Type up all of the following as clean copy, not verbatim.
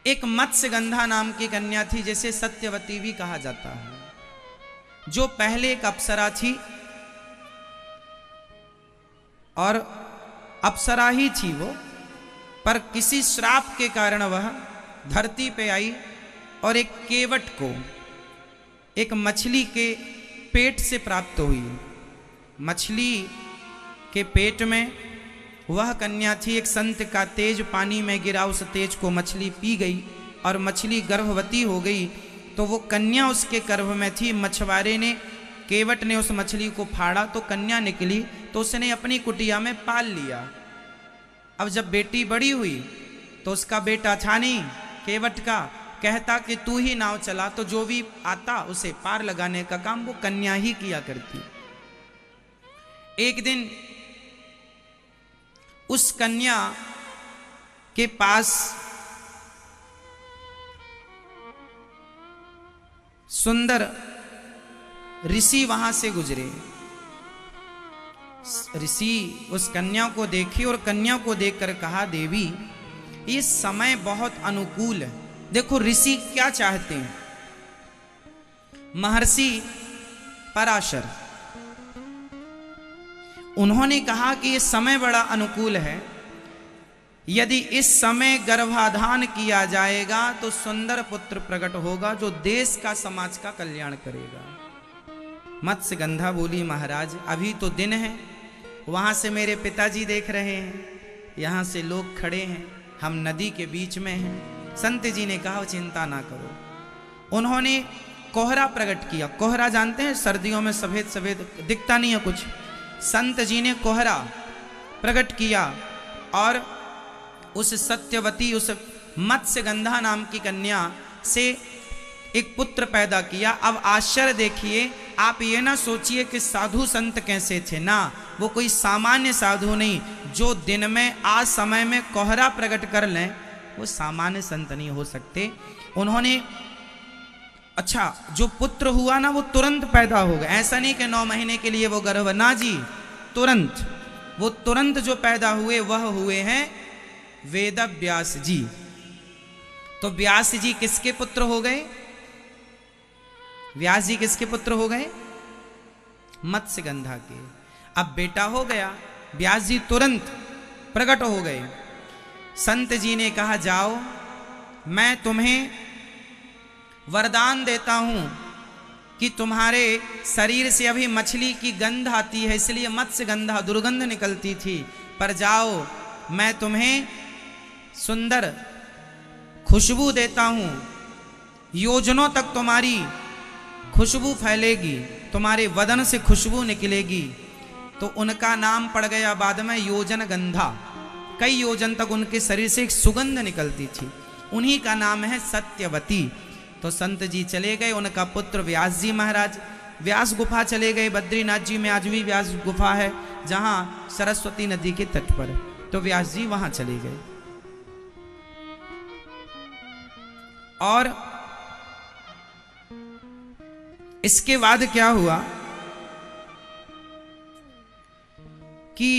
एक मत्स्यगंधा नाम की कन्या थी, जैसे सत्यवती भी कहा जाता है, जो पहले एक अप्सरा थी और अप्सरा ही थी वो, पर किसी श्राप के कारण वह धरती पे आई और एक केवट को एक मछली के पेट से प्राप्त हुई। मछली के पेट में वह कन्या थी, एक संत का तेज पानी में गिरा, उस तेज को मछली पी गई और मछली गर्भवती हो गई। तो वो कन्या उसके गर्भ में थी। मछुआरे ने, केवट ने उस मछली को फाड़ा तो कन्या निकली, तो उसने अपनी कुटिया में पाल लिया। अब जब बेटी बड़ी हुई तो उसका बेटा था नहीं केवट का, कहता कि तू ही नाव चला, तो जो भी आता उसे पार लगाने का काम वो कन्या ही किया करती। एक दिन उस कन्या के पास सुंदर ऋषि वहां से गुजरे। ऋषि उस कन्या को देखी और कन्या को देखकर कहा, देवी ये समय बहुत अनुकूल है। देखो ऋषि क्या चाहते हैं। महर्षि पराशर, उन्होंने कहा कि ये समय बड़ा अनुकूल है, यदि इस समय गर्भाधान किया जाएगा तो सुंदर पुत्र प्रकट होगा जो देश का, समाज का कल्याण करेगा। मत्स्यगंधा बोली, महाराज अभी तो दिन है, वहां से मेरे पिताजी देख रहे हैं, यहां से लोग खड़े हैं, हम नदी के बीच में हैं। संत जी ने कहा चिंता ना करो। उन्होंने कोहरा प्रकट किया। कोहरा जानते हैं, सर्दियों में सफेद सफेद दिखता नहीं है कुछ। संत जी ने कोहरा प्रकट किया और उस सत्यवती, उस मत्स्यगंधा नाम की कन्या से एक पुत्र पैदा किया। अब आश्चर्य देखिए, आप ये ना सोचिए कि साधु संत कैसे थे, ना, वो कोई सामान्य साधु नहीं। जो दिन में आज समय में कोहरा प्रकट कर लें वो सामान्य संत नहीं हो सकते। उन्होंने, अच्छा, जो पुत्र हुआ ना वो तुरंत पैदा हो गया। ऐसा नहीं कि 9 महीने के लिए वो गर्भ, ना जी, तुरंत। वो तुरंत जो पैदा हुए वह हुए हैं वेद व्यास जी। तो व्यास जी किसके पुत्र हो गए? व्यास जी किसके पुत्र हो गए? मत्स्यगंधा के। अब बेटा हो गया, व्यास जी तुरंत प्रकट हो गए। संत जी ने कहा, जाओ मैं तुम्हें वरदान देता हूं कि तुम्हारे शरीर से अभी मछली की गंध आती है, इसलिए मत्स्यगंधा दुर्गंध निकलती थी, पर जाओ मैं तुम्हें सुंदर खुशबू देता हूं, योजनों तक तुम्हारी खुशबू फैलेगी, तुम्हारे वदन से खुशबू निकलेगी। तो उनका नाम पड़ गया बाद में योजन गंधा। कई योजन तक उनके शरीर से एक सुगंध निकलती थी, उन्हीं का नाम है सत्यवती। तो संत जी चले गए, उनका पुत्र व्यास जी महाराज व्यास गुफा चले गए। बद्रीनाथ जी में आज भी व्यास गुफा है, जहां सरस्वती नदी के तट पर। तो व्यास जी वहां चले गए और इसके बाद क्या हुआ कि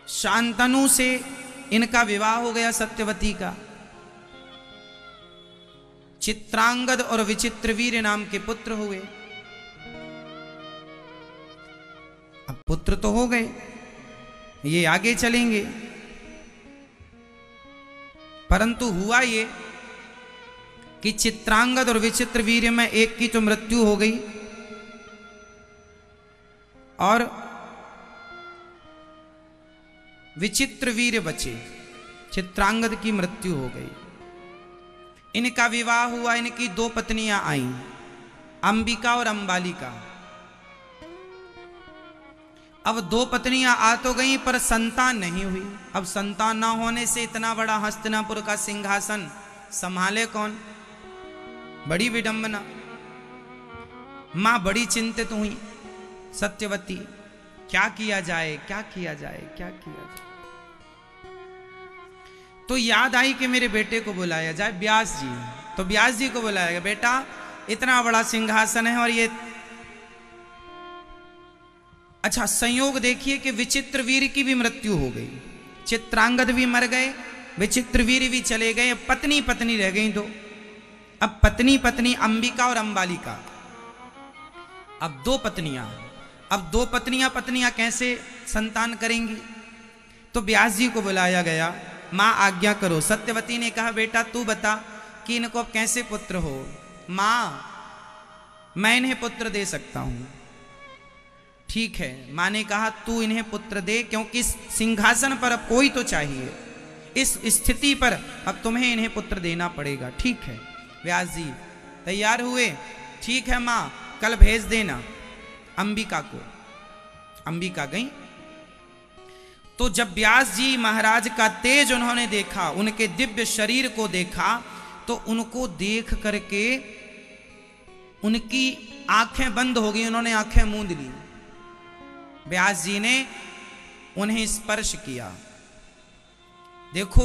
शांतनु से इनका विवाह हो गया, सत्यवती का। चित्रांगद और विचित्रवीर नाम के पुत्र हुए। अब पुत्र तो हो गए, ये आगे चलेंगे, परंतु हुआ ये कि चित्रांगद और विचित्रवीर में एक की तो मृत्यु हो गई और विचित्रवीर बचे। चित्रांगद की मृत्यु हो गई। इनका विवाह हुआ, इनकी 2 पत्नियां आईं, अंबिका और अंबालिका। अब 2 पत्नियां आ तो गईं पर संतान नहीं हुई। अब संतान ना होने से इतना बड़ा हस्तिनापुर का सिंहासन संभाले कौन? बड़ी विडंबना। मां बड़ी चिंतित हुई, सत्यवती, क्या किया जाए, क्या किया जाए, क्या किया जाए। तो याद आई कि मेरे बेटे को बुलाया जाए, व्यास जी। तो व्यास जी को बुलाया गया, बेटा इतना बड़ा सिंहासन है और ये अच्छा, संयोग देखिए कि विचित्र वीर की भी मृत्यु हो गई, चित्रांगद भी मर गए, विचित्र वीर भी चले गए, पत्नी पत्नी रह गई दो। अब पत्नी पत्नी अंबिका और अंबालिका, अब दो पत्नियां, अब दो पत्नियां कैसे संतान करेंगी? तो व्यास जी को बुलाया गया, माँ आज्ञा करो। सत्यवती ने कहा बेटा तू बता कि इनको अब कैसे पुत्र हो। माँ मैं इन्हें पुत्र दे सकता हूं। ठीक है, माँ ने कहा तू इन्हें पुत्र दे, क्योंकि सिंहासन पर अब कोई तो चाहिए, इस स्थिति पर अब तुम्हें इन्हें पुत्र देना पड़ेगा। ठीक है, व्यास जी तैयार हुए। ठीक है माँ, कल भेज देना अंबिका को। अंबिका गई। तो जब व्यास जी महाराज का तेज उन्होंने देखा, उनके दिव्य शरीर को देखा, तो उनको देख करके उनकी आंखें बंद हो गई, उन्होंने आंखें मूंद ली। व्यास जी ने उन्हें स्पर्श किया। देखो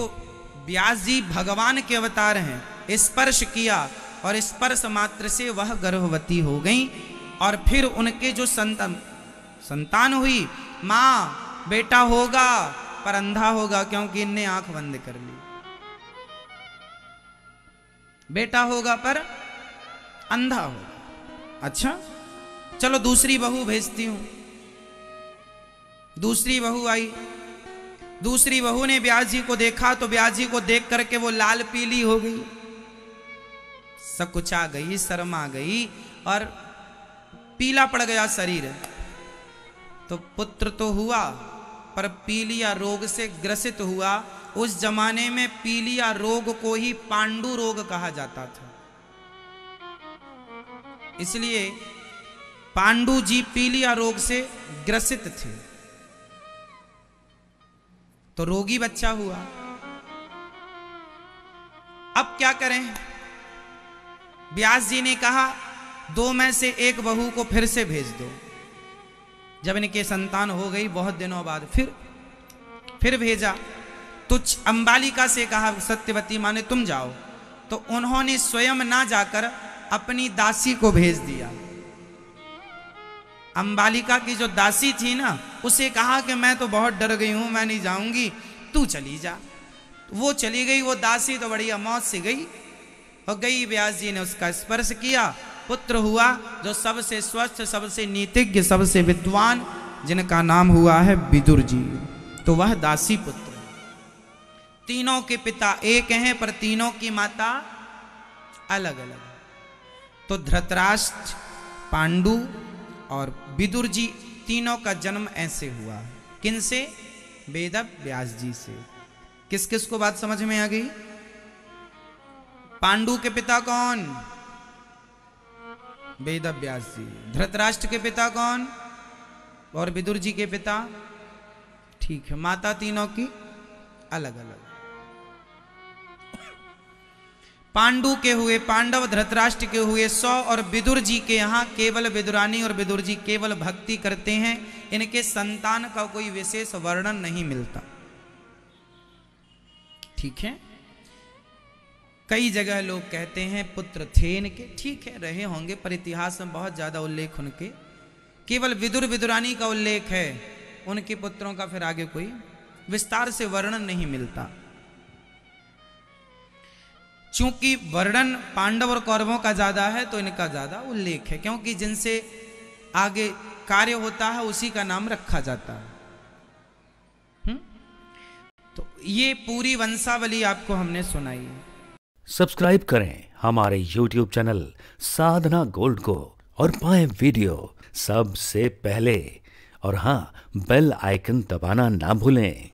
व्यास जी भगवान के अवतार हैं, स्पर्श किया और स्पर्श मात्र से वह गर्भवती हो गई। और फिर उनके जो संतान हुई, माँ बेटा होगा पर अंधा होगा, क्योंकि इनने आंख बंद कर ली। बेटा होगा पर अंधा होगा। अच्छा चलो दूसरी बहू भेजती हूं। दूसरी बहू आई। दूसरी बहू ने व्यास जी को देखा, तो व्यास जी को देख करके वो लाल पीली हो गई, सकुचा गई, शर्मा गई और पीला पड़ गया शरीर। तो पुत्र तो हुआ पर पीलिया रोग से ग्रसित हुआ। उस जमाने में पीलिया रोग को ही पांडु रोग कहा जाता था, इसलिए पांडु जी पीलिया रोग से ग्रसित थे। तो रोगी बच्चा हुआ। अब क्या करें? व्यास जी ने कहा दो में से एक बहू को फिर से भेज दो। जब इनके संतान हो गई बहुत दिनों बाद फिर भेजा, तो अंबालिका से कहा सत्यवती माँ ने तुम जाओ। तो उन्होंने स्वयं ना जाकर अपनी दासी को भेज दिया। अंबालिका की जो दासी थी ना, उसे कहा कि मैं तो बहुत डर गई हूं, मैं नहीं जाऊंगी, तू चली जा। वो चली गई। वो दासी तो बढ़िया मौत से गई और गई। व्यास जी ने उसका स्पर्श किया, पुत्र हुआ, जो सबसे स्वस्थ, सबसे नीतिज्ञ, सबसे विद्वान, जिनका नाम हुआ है विदुर जी। तो वह दासी पुत्र। तीनों के पिता एक हैं पर तीनों की माता अलग अलग। तो धृतराष्ट्र, पांडु और विदुर जी, तीनों का जन्म ऐसे हुआ। किनसे? वेद व्यास जी से। किस किस को बात समझ में आ गई? पांडु के पिता कौन? वेद व्यास जी। धृतराष्ट्र के पिता कौन? और विदुर जी के पिता? ठीक है, माता तीनों की अलग अलग। पांडु के हुए पांडव, धृतराष्ट्र के हुए 100 और विदुर जी के यहाँ केवल विदुरानी और विदुर जी केवल भक्ति करते हैं। इनके संतान का कोई विशेष वर्णन नहीं मिलता। ठीक है, कई जगह लोग कहते हैं पुत्र थे इनके, ठीक है रहे होंगे, पर इतिहास में बहुत ज्यादा उल्लेख उनके, केवल विदुर विदुरानी का उल्लेख है। उनके पुत्रों का फिर आगे कोई विस्तार से वर्णन नहीं मिलता। चूंकि वर्णन पांडव और कौरवों का ज्यादा है तो इनका ज्यादा उल्लेख है, क्योंकि जिनसे आगे कार्य होता है उसी का नाम रखा जाता है। तो ये पूरी वंशावली आपको हमने सुनाई। सब्सक्राइब करें हमारे YouTube चैनल साधना गोल्ड को और पाएं वीडियो सबसे पहले। और हाँ, बेल आइकन दबाना ना भूलें।